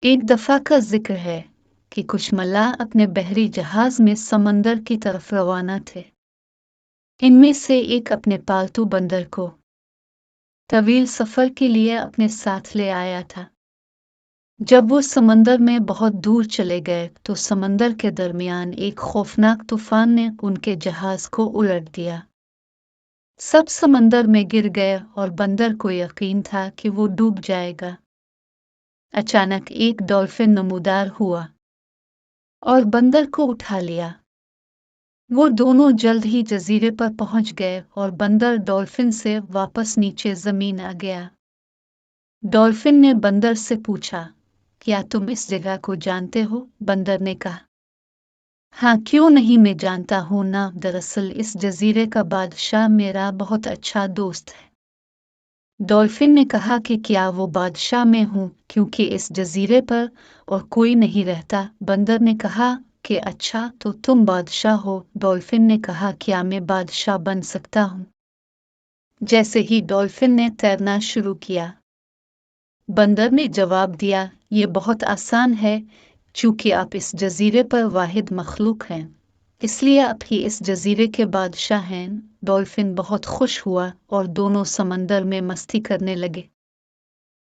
एक दफा का जिक्र है कि कुछ मल्लाह अपने बहरी जहाज में समंदर की तरफ रवाना थे। इनमें से एक अपने पालतू बंदर को तवील सफर के लिए अपने साथ ले आया था। जब वो समंदर में बहुत दूर चले गए तो समंदर के दरमियान एक खौफनाक तूफान ने उनके जहाज को उलट दिया। सब समंदर में गिर गए और बंदर को यकीन था कि वो डूब जाएगा। अचानक एक डॉल्फिन नमूदार हुआ और बंदर को उठा लिया। वो दोनों जल्द ही जजीरे पर पहुंच गए और बंदर डॉल्फिन से वापस नीचे जमीन आ गया। डॉल्फिन ने बंदर से पूछा, क्या तुम इस जगह को जानते हो? बंदर ने कहा, हाँ क्यों नहीं, मैं जानता हूँ ना। दरअसल इस जजीरे का बादशाह मेरा बहुत अच्छा दोस्त है। डॉल्फिन ने कहा कि क्या वो बादशाह मैं हूँ, क्योंकि इस जजीरे पर और कोई नहीं रहता। बंदर ने कहा कि अच्छा तो तुम बादशाह हो। डॉल्फिन ने कहा, क्या मैं बादशाह बन सकता हूँ? जैसे ही डॉल्फिन ने तैरना शुरू किया, बंदर ने जवाब दिया, ये बहुत आसान है, चूंकि आप इस जजीरे पर वाहिद मखलूक हैं, इसलिए आप ही इस जजीरे के बादशाह हैं। डॉल्फिन बहुत खुश हुआ और दोनों समंदर में मस्ती करने लगे।